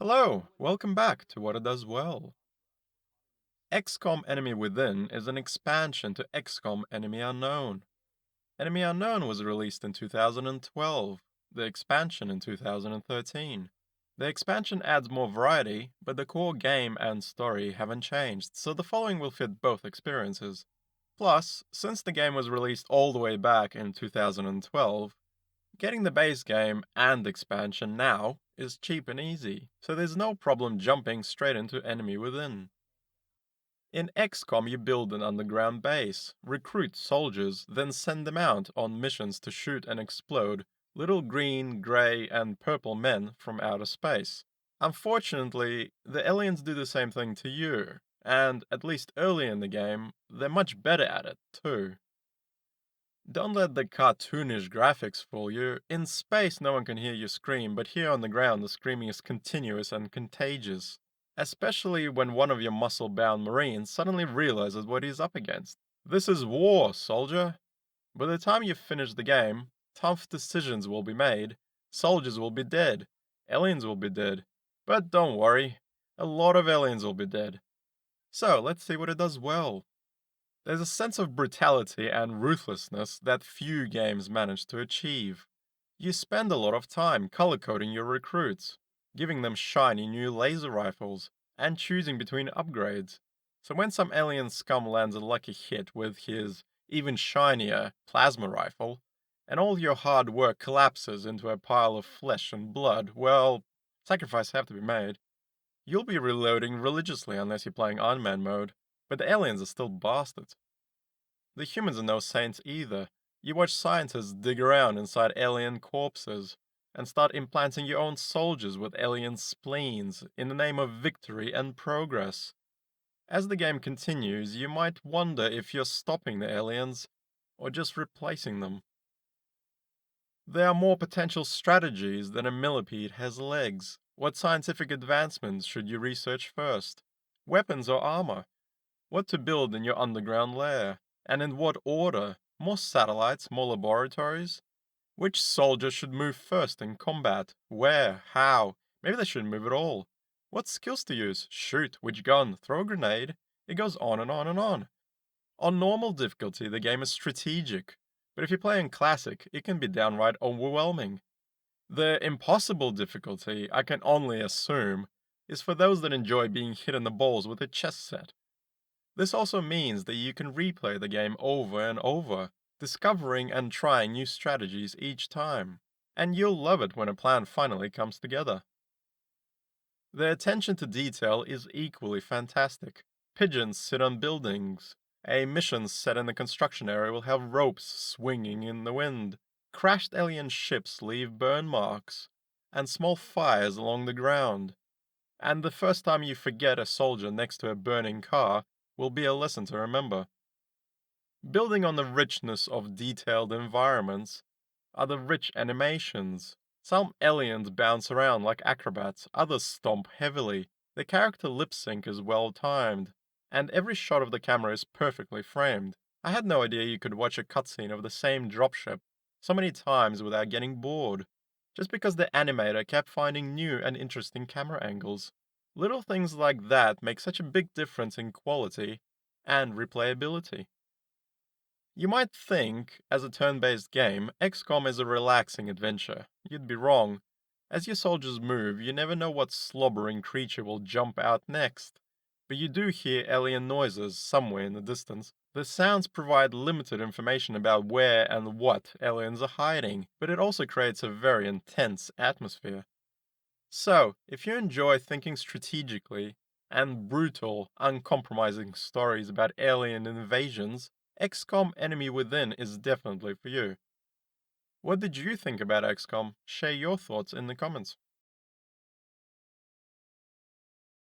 Hello, welcome back to What It Does Well. XCOM Enemy Within is an expansion to XCOM Enemy Unknown. Enemy Unknown was released in 2012, the expansion in 2013. The expansion adds more variety, but the core game and story haven't changed, so the following will fit both experiences. Plus, since the game was released all the way back in 2012, getting the base game and expansion now is cheap and easy, so there's no problem jumping straight into Enemy Within. In XCOM, you build an underground base, recruit soldiers, then send them out on missions to shoot and explode little green, grey, and purple men from outer space. Unfortunately, the aliens do the same thing to you, and at least early in the game, they're much better at it, too. Don't let the cartoonish graphics fool you. In space, no one can hear you scream, but here on the ground, the screaming is continuous and contagious. Especially when one of your muscle bound Marines suddenly realizes what he's up against. This is war, soldier. By the time you finish the game, tough decisions will be made, soldiers will be dead, aliens will be dead. But don't worry, a lot of aliens will be dead. So let's see what it does well. There's a sense of brutality and ruthlessness that few games manage to achieve. You spend a lot of time color coding your recruits, giving them shiny new laser rifles, and choosing between upgrades. So when some alien scum lands a lucky hit with his even shinier plasma rifle, and all your hard work collapses into a pile of flesh and blood, well, sacrifices have to be made. You'll be reloading religiously unless you're playing Iron Man mode, but the aliens are still bastards. The humans are no saints either. You watch scientists dig around inside alien corpses and start implanting your own soldiers with alien spleens in the name of victory and progress. As the game continues, you might wonder if you're stopping the aliens or just replacing them. There are more potential strategies than a millipede has legs. What scientific advancements should you research first? Weapons or armor? What to build in your underground lair? And in what order? More satellites, more laboratories? Which soldier should move first in combat? Where? How? Maybe they shouldn't move at all. What skills to use? Shoot, which gun? Throw a grenade? It goes on and on and on. On normal difficulty, the game is strategic, but if you play in classic, it can be downright overwhelming. The impossible difficulty, I can only assume, is for those that enjoy being hit in the balls with a chess set. This also means that you can replay the game over and over, discovering and trying new strategies each time. And you'll love it when a plan finally comes together. The attention to detail is equally fantastic. Pigeons sit on buildings. A mission set in the construction area will have ropes swinging in the wind. Crashed alien ships leave burn marks, and small fires along the ground. And the first time you forget a soldier next to a burning car will be a lesson to remember. Building on the richness of detailed environments are the rich animations. Some aliens bounce around like acrobats, others stomp heavily. The character lip sync is well timed, and every shot of the camera is perfectly framed. I had no idea you could watch a cutscene of the same dropship so many times without getting bored, just because the animator kept finding new and interesting camera angles. Little things like that make such a big difference in quality and replayability. You might think, as a turn-based game, XCOM is a relaxing adventure. You'd be wrong. As your soldiers move, you never know what slobbering creature will jump out next. But you do hear alien noises somewhere in the distance. The sounds provide limited information about where and what aliens are hiding, but it also creates a very intense atmosphere. So, if you enjoy thinking strategically and brutal, uncompromising stories about alien invasions, XCOM Enemy Within is definitely for you. What did you think about XCOM? Share your thoughts in the comments.